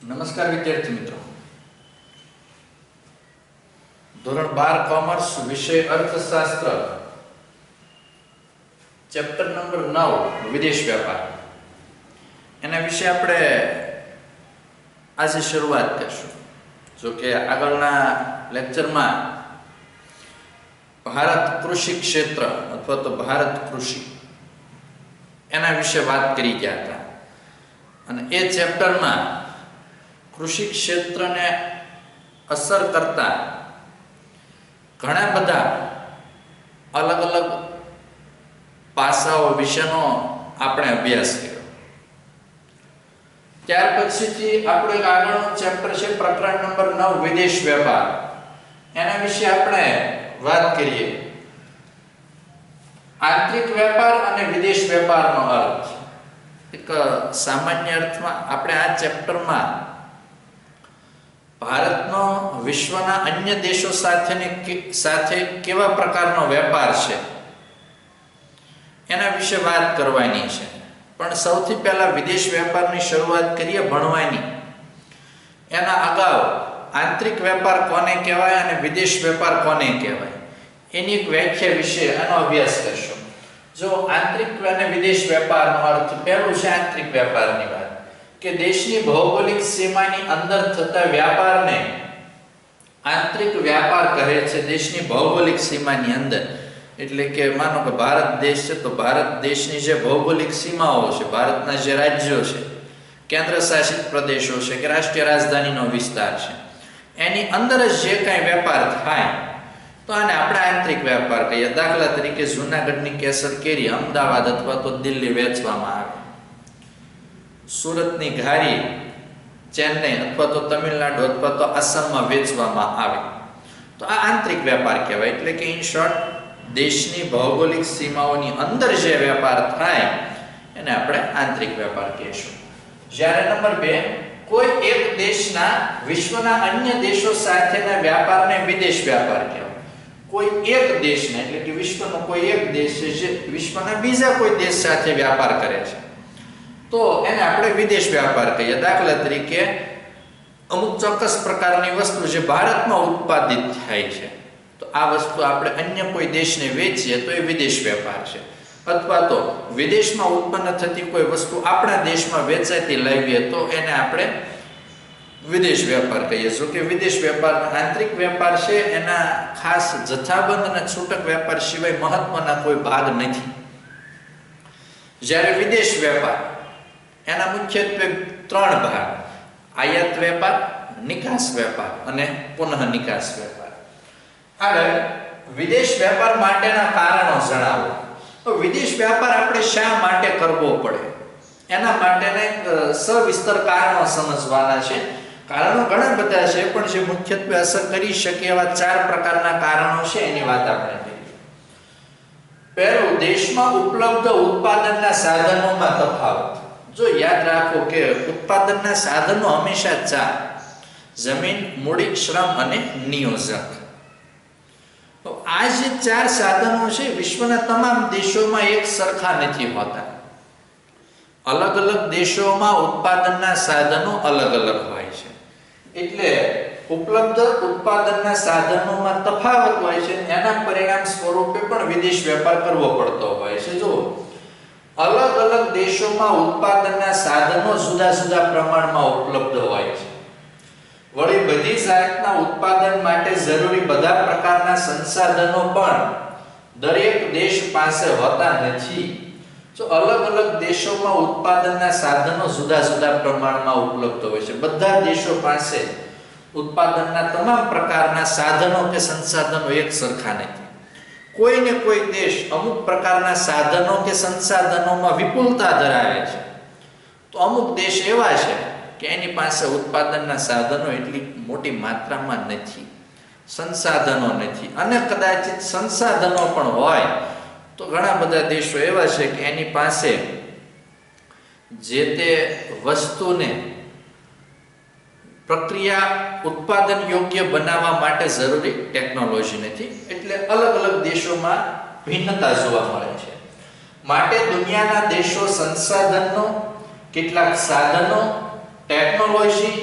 નમસ્કાર વિદ્યાર્થી મિત્રો, ધોરણ 12 કોમર્સ વિષય અર્થશાસ્ત્ર ચેપ્ટર નંબર 9 વિદેશ વ્યાપાર એના વિશે આપણે આજે શરૂઆત કરીશું. જો કે આગળના લેક્ચરમાં ભારત કૃષિ ક્ષેત્ર અથવા તો ભારત કૃષિ એના વિશે વાત કરી ગયા હતા અને એ ચેપ્ટરમાં કૃષિ ક્ષેત્રને અસર કરતા ઘણા બધા અલગ અલગ પાસાઓ વિશેનો આપણે અભ્યાસ કર્યો. ત્યાર પછીથી આપણો એક આગળનો ચેપ્ટર છે પ્રકરણ નંબર 9 વિદેશ વેપાર. એના વિશે આપણે વાત કરીએ. આંતરિક વેપાર અને વિદેશ વેપારનો અર્થ. એક સામાન્ય અર્થમાં આપણે આ ચેપ્ટરમાં ભારતનો વિશ્વના અન્ય દેશો સાથે કેવા પ્રકારનો વેપાર છે એના વિશે વાત કરવાની છે. પણ સૌથી પહેલા વિદેશ વેપારની શરૂઆત કરીએ ભણવાની. એના અગાઉ આંતરિક વેપાર કોને કહેવાય અને વિદેશ વેપાર કોને કહેવાય એની એક વ્યાખ્યા વિશે આનો અભ્યાસ કરશો. જો આંતરિક અને વિદેશ વેપારનો અર્થ પહેલું છે આંતરિક વેપારની વાત કે દેશની ભૌગોલિક સીમાની અંદર થતા વ્યાપારને આંતરિક વ્યાપાર કહે છે. દેશની ભૌગોલિક સીમાની અંદર એટલે કે માનો કે ભારત દેશ છે તો ભારત દેશની જે ભૌગોલિક સીમાઓ છે, ભારતના જે રાજ્યો છે, કેન્દ્ર શાસિત પ્રદેશો છે કે રાષ્ટ્રીય રાજધાનીનો વિસ્તાર છે, એની અંદર જ જે કાંઈ વેપાર થાય તો આને આપણે આંતરિક વેપાર કહીએ. દાખલા તરીકે જૂનાગઢની કેસર કેરી અમદાવાદ અથવા તો દિલ્હી વેચવામાં આવે, સુરતની ઘારી ચેન્નઈ અથવા તો તમિલનાડુ અથવા તો આસામમાં વેચવામાં આવે તો આ આંતરિક વેપાર કહેવાય. એટલે કે ઇન શોર્ટ દેશની ભૌગોલિક સીમાઓની અંદર જે વેપાર થાય એને આપણે આંતરિક વેપાર કહીશું. જ્યારે નંબર 2 કોઈ એક દેશના વિશ્વના અન્ય દેશો સાથેના વ્યાપારને વિદેશ વ્યાપાર કહેવાય. કોઈ એક દેશને એટલે કે વિશ્વનો કોઈ એક દેશ છે જે વિશ્વના બીજા કોઈ દેશ સાથે વ્યાપાર કરે છે તો એને આપણે વિદેશ વ્યાપાર કહીએ. દાખલા તરીકે અમુક ચોક્કસ પ્રકારની વસ્તુ જે ભારતમાં ઉત્પાદિત થાય છે તો આ વસ્તુ આપણે અન્ય કોઈ દેશને વેચીએ તો એ વિદેશ વેપાર છે. અથવા તો વિદેશમાં ઉત્પન્ન થતી કોઈ વસ્તુ આપણા દેશમાં વેચાતી લાવીએ તો એને આપણે વિદેશ વેપાર કહીએ. જો કે વિદેશ વેપાર આંતરિક વેપાર છે એના ખાસ જથ્થાબંધ અને છૂટક વેપાર સિવાય મહત્વના કોઈ ભાગ નથી. જ્યારે વિદેશ વેપાર એના મુખ્યત્વે 3 ભાગ: આયાત વેપાર, નિકાસ વેપાર અને પુનઃ નિકાસ વેપાર. આગળ વિદેશ વેપાર માટેના કારણો જણાવો. તો વિદેશ વેપાર આપણે શા માટે કરવો પડે એના માટેના સવિસ્તર કારણો સમજવાના છે. કારણો ઘણા બધા છે પણ જે મુખ્યત્વે અસર કરી શકે એવા 4 પ્રકારના કારણો છે એની વાત આપણે કરીએ. પહેલું, દેશમાં ઉપલબ્ધ ઉત્પાદનના સાધનોમાં તફાવત. જો યાદ રાખો કે ઉત્પાદનના સાધનો હંમેશા 4: જમીન, મૂડી, શ્રમ અને નિયોજક. તો આ જે 4 સાધનો છે વિશ્વના તમામ દેશોમાં એક સરખા નથી હોતા. અલગ અલગ દેશોમાં ઉત્પાદનના સાધનો અલગ અલગ હોય છે. એટલે ઉપલબ્ધ ઉત્પાદનના સાધનોમાં તફાવત હોય છે. એના પરિણામ સ્વરૂપે પણ વિદેશ વેપાર કરવો પડતો હોય છે. જો અલગ અલગ દેશોમાં ઉત્પાદનના સાધનો જુદા જુદા પ્રમાણમાં ઉપલબ્ધ હોય છે. વળી બધી જાતના ઉત્પાદન માટે જરૂરી બધા પ્રકારના સંસાધનો પણ દરેક દેશ પાસે હોતા નથી. જો અલગ અલગ દેશોમાં ઉત્પાદનના સાધનો જુદા જુદા પ્રમાણમાં ઉપલબ્ધ હોય છે. બધા દેશો પાસે ઉત્પાદનના તમામ પ્રકારના સાધનો કે સંસાધનો એક સરખા નથી. કોઈને કોઈ દેશ અમુક પ્રકારના સાધનો કે સંસાધનોમાં વિપુલતા ધરાવે છે તો અમુક દેશ એવા છે કે એની પાસે ઉત્પાદનના સાધનો એટલી મોટી માત્રામાં નથી, સંસાધનો નથી. અને કદાચિત સંસાધનો પણ હોય તો ઘણા બધા દેશો એવા છે કે એની પાસે જે તે વસ્તુને પ્રક્રિયા ઉત્પાદન યોગ્ય બનાવવા માટે જરૂરી ટેકનોલોજી નથી. એટલે અલગ અલગ દેશોમાં ભિન્નતા જોવા મળે છે. માટે દુનિયાના દેશો સંસાધનો, કેટલાક સાધનો, ટેકનોલોજી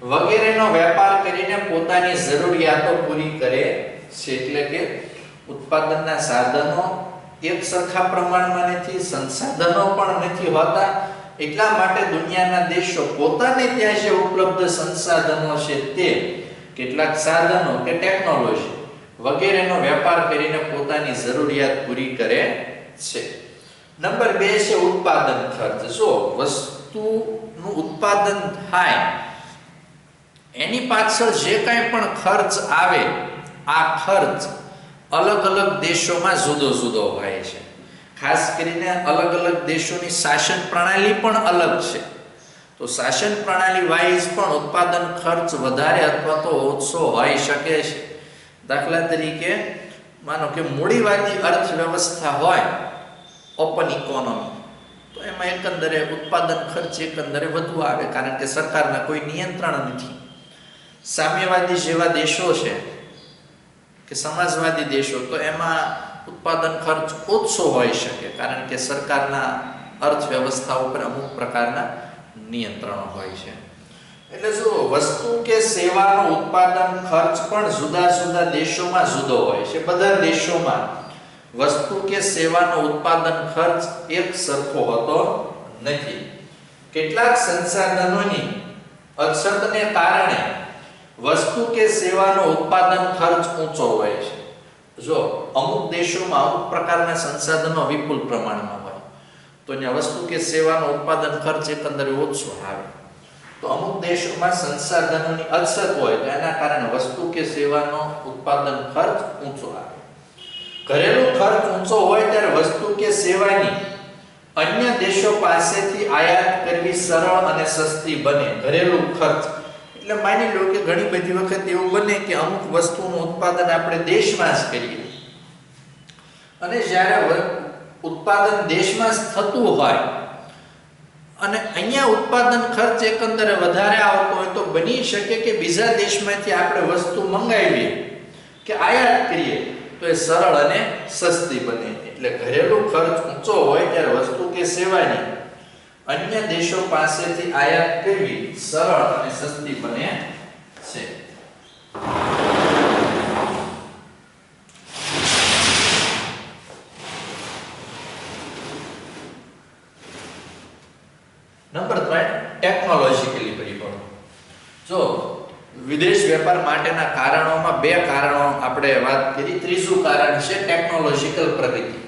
વગેરેનો વેપાર કરીને પોતાની જરૂરિયાતો પૂરી કરે છે. એટલે કે ઉત્પાદનના સાધનો એક સરખા પ્રમાણમાં નથી, સંસાધનો પણ નથી હોતા, એટલા માટે દુનિયાના દેશો પોતાને ત્યાં જે ઉપલબ્ધ સંસાધનો છે તે કેટલાક સાધનો કે ટેકનોલોજી વગેરેનો વેપાર કરીને પોતાની જરૂરિયાત પૂરી કરે છે. નંબર 2 છે ઉત્પાદન ખર્ચ. જો વસ્તુનું ઉત્પાદન થાય એની પાછળ જે કાંઈ પણ ખર્ચ આવે, આ ખર્ચ અલગ અલગ દેશોમાં જુદો જુદો હોય છે. ખાસ કરીને અલગ અલગ દેશોની શાસન પ્રણાલી પણ અલગ છે. તો શાસન પ્રણાલી વાઇઝ પણ ઉત્પાદન ખર્ચ વધારે અથવા તો ઓછો હોઈ શકે છે. દાખલા તરીકે માનો કે મૂડીવાદી અર્થવ્યવસ્થા હોય, ઓપન ઇકોનોમી, તો એમાં એકંદરે ઉત્પાદન ખર્ચ એકંદરે વધુ આવે, કારણ કે સરકારના કોઈ નિયંત્રણ નથી. સામ્યવાદી જેવા દેશો છે કે સમાજવાદી દેશો, તો એમાં ઉત્પાદન ખર્ચ ઓછો હોઈ શકે, કારણ કે સરકારના અર્થવ્યવસ્થા ઉપર અમુક પ્રકારના નિયંત્રણો હોય છે. એટલે જો વસ્તુ કે સેવાનો ઉત્પાદન ખર્ચ પણ જુદા જુદા દેશોમાં જુદો હોય છે. બધા દેશોમાં વસ્તુ કે સેવાનો ઉત્પાદન ખર્ચ એક સરખો હોતો નથી. કેટલાક સંસાધનોની અછતને કારણે વસ્તુ કે સેવાનો ઉત્પાદન ખર્ચ ઊંચો હોય છે. જો અમુક દેશોમાં અમુક પ્રકારના સંસાધનો વિપુલ પ્રમાણમાં હોય તો ત્યાં વસ્તુ કે સેવાનો ઉત્પાદન ખર્ચ એકંદરે ઓછો આવે. તો અમુક દેશોમાં સંસાધનોની અછત હોય તો એના કારણે વસ્તુ કે સેવાનો ઉત્પાદન ખર્ચ ઊંચો આવે. ઘરેલું ખર્ચ ઊંચો હોય ત્યારે વસ્તુ કે સેવાની અન્ય દેશો પાસેથી આયાત કરવી સરળ અને સસ્તી બને. ઘરેલું ખર્ચ એટલે માની લો કે ઘણી બધી વખત એવું બને કે અમુક વસ્તુનું ઉત્પાદન આપણે દેશમાં જ કરીએ, અને જ્યારે ઉત્પાદન દેશમાં જ થતું હોય અને અહીંયા ઉત્પાદન ખર્ચ એકંદરે વધારે આવતો હોય તો બની શકે કે બીજા દેશમાંથી આપણે વસ્તુ મંગાવીએ કે આયાત કરીએ તો એ સરળ અને સસ્તી બને. એટલે ઘરેલું ખર્ચ ઊંચો હોય ત્યારે વસ્તુ કે સેવાની અન્ય દેશો પાસેથી આયાત કરવી સરળ અને સસ્તી બને છે. નંબર 3, ટેકનોલોજીકલી પરિબળો. જો વિદેશ વેપાર માટેના કારણોમાં 2 કારણો આપણે વાત કરી. ત્રીજું કારણ છે ટેકનોલોજીકલ પ્રગતિ.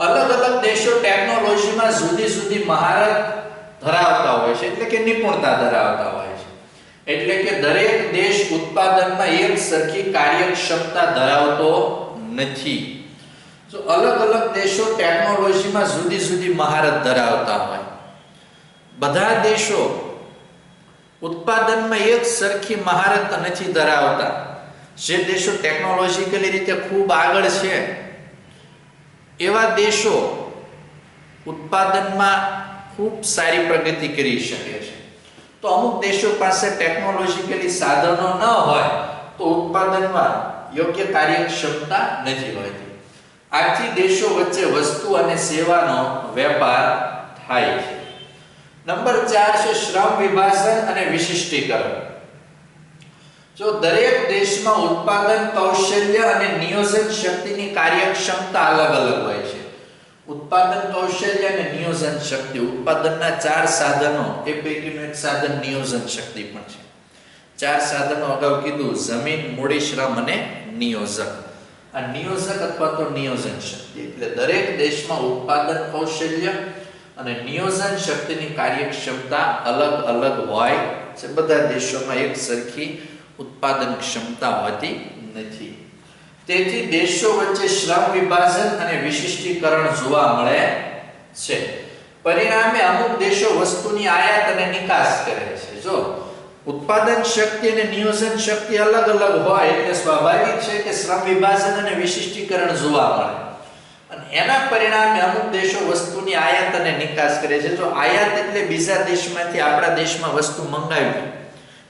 અલગ અલગ દેશો ટેકનોલોજીમાં જુદી જુદી મહારત ધરાવતા હોય છે, એટલે કે નિપુણતા ધરાવતા હોય છે. એટલે કે દરેક દેશ ઉત્પાદનમાં એક સરખી કાર્યક્ષમતા ધરાવતો નથી. જો અલગ અલગ દેશો ટેકનોલોજીમાં જુદી જુદી મહારત ધરાવતા હોય, બધા દેશો ઉત્પાદનમાં એક સરખી મહારત નથી ધરાવતા. જે દેશો ટેકનોલોજીકલી રીતે ખૂબ આગળ છે એવા દેશો ઉત્પાદનમાં ખૂબ સારી પ્રગતિ કરી શકે છે. તો અમુક દેશો પાસે ટેકનોલોજીકલી સાધનો ન હોય તો ઉત્પાદનમાં યોગ્ય કાર્યક્ષમતા નથી હોતી. આથી દેશો વચ્ચે વસ્તુ અને સેવાનો વેપાર થાય છે. નંબર 4 છે શ્રમ વિભાજન અને વિશિષ્ટીકરણ. જો દરેક દેશમાં ઉત્પાદન કૌશલ્ય અને નિયોજન શક્તિની કાર્યક્ષમતા અલગ અલગ હોય છે. ઉત્પાદન કૌશલ્ય અને નિયોજન શક્તિ, ઉત્પાદનના 4 સાધનો, એ પૈકીનું એક સાધન નિયોજન શક્તિ પણ છે. 4 સાધનો અગાઉ કીધું: જમીન, મૂડી, શ્રમ અને નિયોજક. આ નિયોજક અથવા તો નિયોજન શક્તિ એટલે દરેક દેશમાં ઉત્પાદન કૌશલ્ય અને નિયોજન શક્તિની કાર્યક્ષમતા અલગ અલગ હોય છે. બધા દેશોમાં એક સરખી ઉત્પાદન ક્ષમતા હોતી નથી. તેથી દેશો વચ્ચે શ્રમ વિભાજન અને વિશિષ્ટીકરણ જોવા મળે છે. પરિણામે અમુક દેશો વસ્તુની આયાત અને નિકાસ કરે છે. જો ઉત્પાદન શક્તિ અને નિયોજન શક્તિ અલગ અલગ હોય એટલે સ્વાભાવિક છે કે શ્રમ વિભાજન અને વિશિષ્ટીકરણ જોવા મળે, અને એના પરિણામે અમુક દેશો વસ્તુની આયાત અને નિકાસ કરે છે. જો આયાત એટલે બીજા દેશમાંથી આપણા દેશમાં વસ્તુ મંગાવી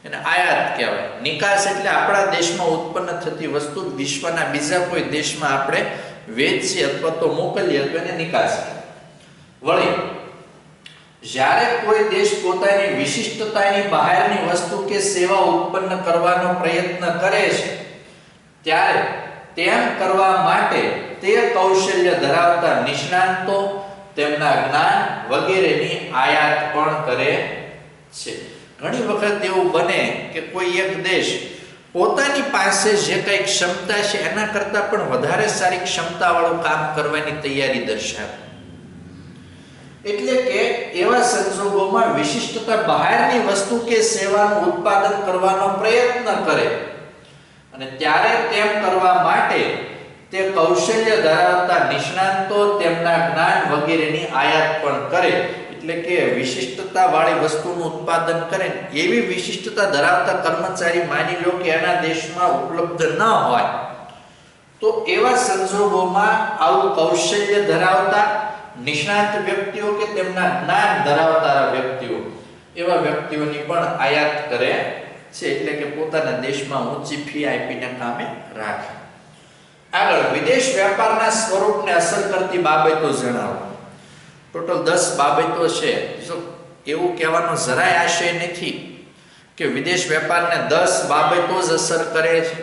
એને આયાત કહેવાય. નિકાસ એટલે આપણા દેશમાં ઉત્પન્ન થતી વસ્તુ વિશ્વના બીજા કોઈ દેશમાં આપણે વેચીએ અથવા તો મોકલીએ તો એને નિકાસ કહેવાય. વળી જ્યારે કોઈ દેશ પોતાની વિશિષ્ટતાની બહારની વસ્તુ કે સેવા ઉત્પન્ન કરવાનો પ્રયત્ન કરે છે ત્યારે તેમ કરવા માટે તે કૌશલ્ય ધરાવતા નિષ્ણાતો તેમના જ્ઞાન વગેરેની આયાત પણ કરે છે. ઘણી વખત એવું બને કે કોઈ એક દેશ પોતાની પાસે જે કઈ ક્ષમતા છે એના કરતાં પણ વધારે સારી ક્ષમતાવાળું કામ કરવાની તૈયારી દર્શાવે. એટલે કે એવા સંજોગોમાં વિશિષ્ટતા બહારની વસ્તુ કે સેવાનું ઉત્પાદન કરવાનો પ્રયત્ન કરે અને ત્યારે તેમ કરવા માટે તે કૌશલ્ય ધરાવતા નિષ્ણાતો તેમના જ્ઞાન વગેરેની આયાત પણ કરે. એટલે કે વિશિષ્ટતા વાળી વસ્તુનું ઉત્પાદન કરે એવી વિશિષ્ટતા ધરાવતા કર્મચારી માની લો કે એના દેશમાં ઉપલબ્ધ ન હોય તો એવા સંજોગોમાં આવું કૌશલ્ય ધરાવતા નિષ્ણાત વ્યક્તિઓ કે તેમના જ્ઞાન ધરાવતા વ્યક્તિઓ એવા વ્યક્તિઓની પણ આયાત કરે છે. એટલે કે પોતાના દેશમાં ઊંચી ફી આપીને કામે રાખે. આગળ વિદેશ વેપારના સ્વરૂપને અસર કરતી બાબતો જણાવો. ટોટલ 10 બાબતો છે. એવું કહેવાનો જરાય આશય નથી કે વિદેશ વેપારને 10 બાબતો જ અસર કરે છે.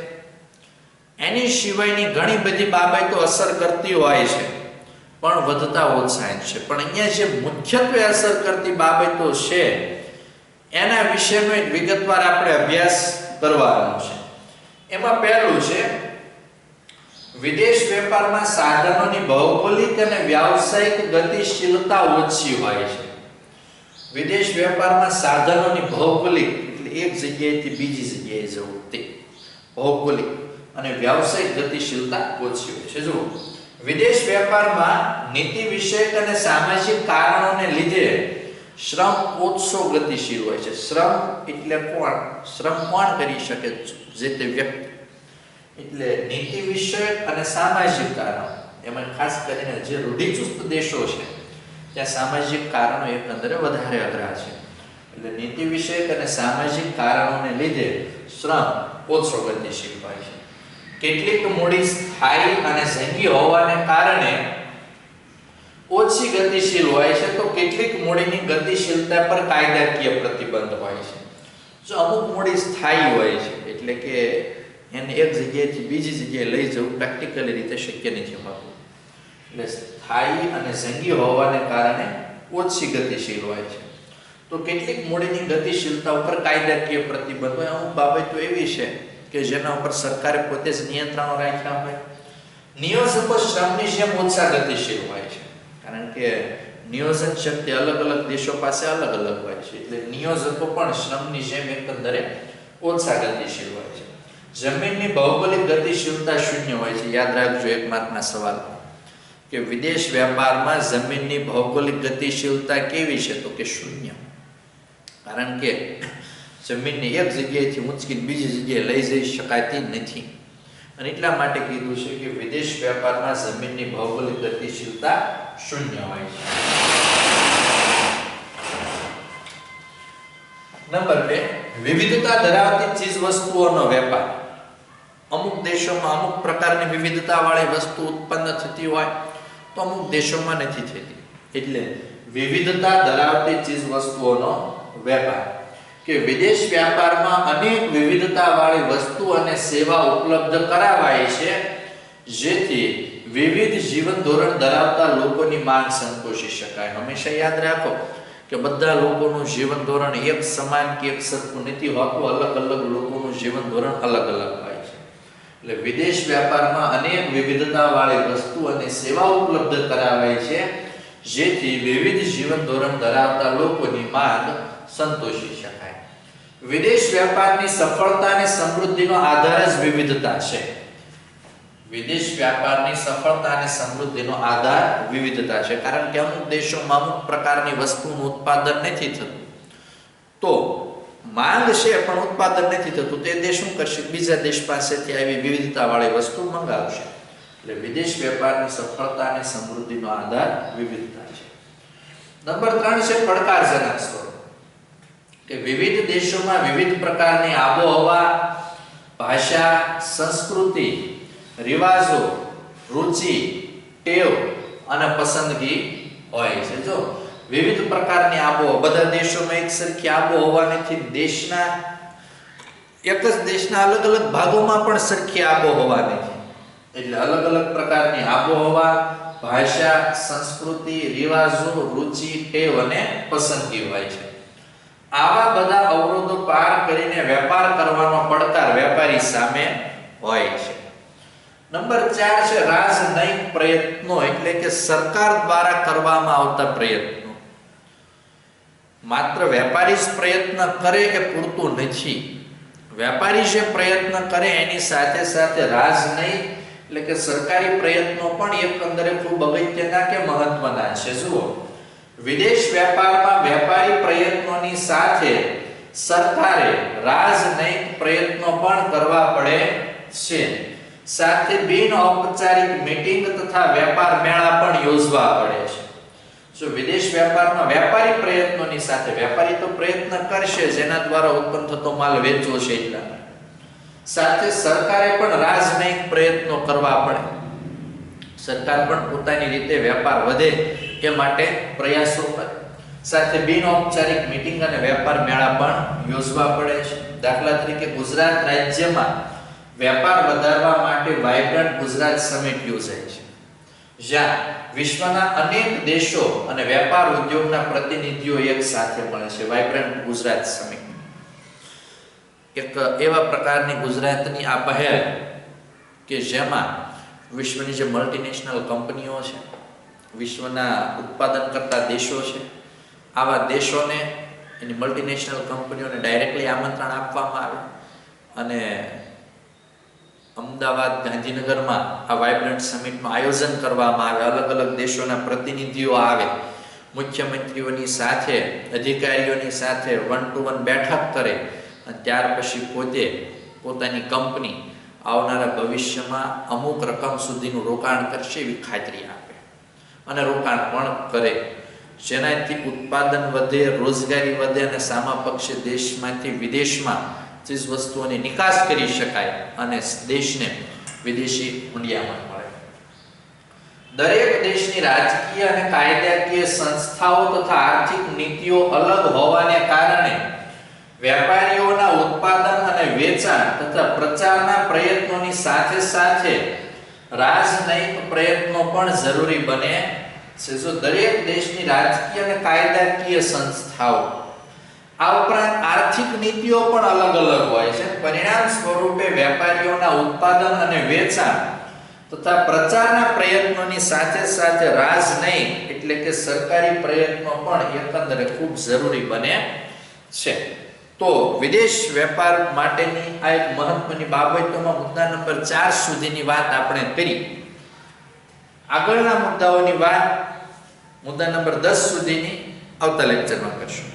એની સિવાયની ઘણી બધી બાબતો અસર કરતી હોય છે પણ વધતા ઓછા છે. પણ અહીંયા જે મુખ્યત્વે અસર કરતી બાબતો છે એના વિશેનો એક વિગતવાર આપણે અભ્યાસ કરવાનો છે. એમાં પહેલું છે વિદેશ વેપારમાં સાધનોની ભૌગોલિક અને વ્યાવસાયિક ગતિશીલતા ઓછી હોય છે. વિદેશ વેપારમાં સાધનોની ભૌગોલિક એટલે એક જગ્યાએથી બીજી જગ્યાએ જવું તે ભૌગોલિક અને વ્યાવસાયિક ગતિશીલતા ઓછી હોય છે. જુઓ, વિદેશ વેપારમાં નીતિ વિષયક અને સામાજિક કારણોને લીધે શ્રમ ઓછો ગતિશીલ હોય છે. શ્રમ એટલે કોણ? શ્રમ કોણ કરી શકે? જે તે વ્યક્તિ. એટલે નીતિ વિષયક અને સામાજિક કારણો, એમાં ખાસ કરીને જે રૂઢિચુસ્ત દેશો છે ત્યાં સામાજિક કારણો એકંદરે વધારે અઘરા છે. એટલે નીતિ વિષયક અને સામાજિક કારણોને લીધે શ્રમ ઓછો ગતિશીલ હોય છે. કેટલીક મૂડી સ્થાયી અને જંગી હોવાને કારણે ઓછી ગતિશીલ હોય છે તો કેટલીક મૂડીની ગતિશીલતા પર કાયદાકીય પ્રતિબંધ હોય છે. જો અમુક મૂડી સ્થાયી હોય છે એટલે કે એને એક જગ્યાએથી બીજી જગ્યાએ લઈ જવું પ્રેક્ટિકલી રીતે શક્ય નથી હોતું. એટલે સ્થાયી અને જંગી હોવાને કારણે ઓછી ગતિશીલ હોય છે તો કેટલીક મૂડીની ગતિશીલતા ઉપર કાયદાકીય પ્રતિબંધ હોય. અમુક બાબતો એવી છે કે જેના ઉપર સરકારે પોતે જ નિયંત્રણો રાખ્યા હોય. નિયોજકો શ્રમની જેમ ઓછા ગતિશીલ હોય છે કારણ કે નિયોજન શક્તિ અલગ અલગ દેશો પાસે અલગ અલગ હોય છે. એટલે નિયોજકો પણ શ્રમની જેમ એકંદરે ઓછા ગતિશીલ હોય છે. જમીનની ભૌગોલિક ગતિશીલતા શૂન્ય હોય છે. યાદ રાખજો એક માર્કના સવાલ કે વિદેશ વેપારમાં જમીનની ભૌગોલિક ગતિશીલતા કેવી છે તો કે શૂન્ય. કારણ કે જમીનને એક જગ્યાએથી ઉંચકીને બીજી જગ્યાએ લઈ જઈ શકાતી નથી અને એટલા માટે કીધું છે કે વિદેશ વેપારમાં જમીનની ભૌગોલિક ગતિશીલતા શૂન્ય હોય છે. નંબર 2, વિવિધતા ધરાવતી ચીજ વસ્તુઓનો વેપાર. અમુક દેશોમાં અમુક પ્રકારની વિવિધતા વાળી વસ્તુ ઉત્પન્ન થતી હોય તો અમુક દેશોમાં નથી થતી. એટલે વિવિધતા ધરાવતી ચીજ વસ્તુઓનો વેપાર કે વિદેશ વ્યાપારમાં અનેક વિવિધતા વાળી વસ્તુ અને સેવા ઉપલબ્ધ કરાવાય છે જેથી વિવિધ જીવન ધોરણ ધરાવતા લોકોની માંગ સંતોષી શકાય. હંમેશા યાદ રાખો કે બધા લોકોનું જીવન ધોરણ એક સમાન કે એક સરખું નથી હોતું. અલગ અલગ લોકોનું જીવન ધોરણ અલગ અલગ હોય છે. એટલે વિદેશ વ્યાપારમાં અનેક વિવિધતા વાળી વસ્તુ અને સેવા ઉપલબ્ધ કરાવાય છે જેથી વિવિધ જીવન ધોરણ ધરાવતા લોકોની માંગ સંતોષી શકાય. વિદેશ વ્યાપારની સફળતા અને સમૃદ્ધિનો આધાર જ વિવિધતા છે. વિદેશ વ્યાપારની સફળતા અને સમૃદ્ધિનો આધાર વિવિધતા છે. કારણ કે અમુક દેશોમાં અમુક પ્રકારની વસ્તુનું ઉત્પાદન નથી થતું તો માંગ છે પણ ઉત્પાદન નથી થતું તે દેશ શું કરશે? બીજા દેશ પાસેથી આવી વિવિધતા વાળી વસ્તુ મંગાવશે. એટલે વિદેશ વેપારની સફળતા અને સમૃદ્ધિનો આધાર વિવિધતા છે. નંબર 3 છે પડકારજનક સ્વરૂપ કે વિવિધ દેશોમાં વિવિધ પ્રકારની આબોહવા, ભાષા, સંસ્કૃતિ, રિવાજો, રુચિ, ટેવ અને પસંદગી હોય છે. જો વિવિધ પ્રકારની આબોહવા, બધા દેશોમાં એક સરખી આબોહવા નથી, દેશના એક જ દેશના અલગ અલગ ભાગોમાં પણ સરખી આબોહવા નથી, એટલે અલગ અલગ પ્રકારની આબોહવા, ભાષા, સંસ્કૃતિ, રિવાજો, રુચિ, ટેવ અને પસંદગી હોય છે. આવા બધા અવરોધો પાર કરીને વેપાર કરવાનો પડકાર વેપારી સામે હોય છે. નંબર 4 છે રાજનૈતિક પ્રયત્નો, એટલે કે સરકાર દ્વારા કરવામાં આવતા પ્રયત્નો. માત્ર વેપારી જ પ્રયત્ન કરે એ પૂરતું નથી. વેપારી જે પ્રયત્ન કરે એની સાથે સાથે રાજનૈતિક એટલે કે સરકારી પ્રયત્નો પણ એકંદરે ખૂબ અગત્યના કે મહત્વના છે. જુઓ, વિદેશ વેપારમાં વેપારી પ્રયત્નોની સાથે સરકારે રાજનૈતિક પ્રયત્નો પણ કરવા પડે છે. સાથે બિન ઔપચારિક મીટિંગ તથા વેપાર મેળા પણ યોજવા પડે છે. જો વિદેશ વેપારમાં વેપારી પ્રયત્નોની સાથે, વેપારી તો પ્રયત્ન કરશે જેના દ્વારા ઉત્પન્ન થતો માલ વેચવો છે એટલા, સાથે સરકારે પણ રાજનૈતિક પ્રયત્નો કરવા પડે. સરકાર પણ પોતાની રીતે વેપાર વધે એ માટે પ્રયાસો કરે. સાથે બિન ઔપચારિક મીટિંગ અને વેપાર મેળા પણ યોજવા પડે છે. દાખલા તરીકે ગુજરાત રાજ્યમાં વેપાર વધારવા માટે વાઇબ્રન્ટ ગુજરાત સમિટ યોજાય છે, જ્યાં વિશ્વના અનેક દેશો અને વેપાર ઉદ્યોગના પ્રતિનિધિઓ એક સાથે મળે છે. વાઇબ્રન્ટ ગુજરાત સમિટ એક એવા પ્રકારની ગુજરાતની આ પહેલ કે જેમાં વિશ્વની જે મલ્ટીનેશનલ કંપનીઓ છે, વિશ્વના ઉત્પાદન કરતા દેશો છે, આવા દેશોને, એની મલ્ટીનેશનલ કંપનીઓને ડાયરેક્ટલી આમંત્રણ આપવામાં આવે અને અમદાવાદ, ગાંધીનગરમાં આ વાઇબ્રન્ટ સમિટનું આયોજન કરવામાં આવે. અલગ અલગ દેશોના પ્રતિનિધિઓ આવે, મુખ્યમંત્રીઓની સાથે, અધિકારીઓની સાથે 1-to-1 બેઠક કરે અને ત્યાર પછી પોતે પોતાની કંપની આવનારા ભવિષ્યમાં અમુક રકમ સુધીનું રોકાણ કરશે એવી ખાતરી આપે અને રોકાણ પણ કરે, જેનાથી ઉત્પાદન વધે, રોજગારી વધે અને સામા પક્ષે દેશમાંથી વિદેશમાં ચીજ વસ્તુઓની નિકાસ કરી શકાય અને દેશને વિદેશી મૂલ્યામણ મળે. દરેક દેશની રાજકીય અને કાયદાકીય સંસ્થાઓ તથા આર્થિક નીતિઓ અલગ હોવાને કારણે વેપારીઓના ઉત્પાદન અને વેચાણ તથા પ્રચારના પ્રયત્નોની સાથે સાથે રાજનૈતિક પ્રયત્નો પણ જરૂરી બને છે. જો દરેક દેશની રાજકીય અને કાયદાકીય સંસ્થાઓ, આ ઉપરાંત આર્થિક નીતિઓ પણ અલગ અલગ હોય છે. પરિણામ સ્વરૂપે વેપારીઓના ઉત્પાદન અને વેચાણ તથા પ્રચારના પ્રયત્નોની સાથે સાથે રાજનૈતિક એટલે કે સરકારી પ્રયત્નો પણ એકંદરે ખૂબ જરૂરી બને છે. તો વિદેશ વેપાર માટેની આ એક મહત્વની બાબતોમાં મુદ્દા નંબર 4 સુધીની વાત આપણે કરી. આગળના મુદ્દાઓની વાત મુદ્દા નંબર 10 સુધીની આવતા લેક્ચરમાં કરશું.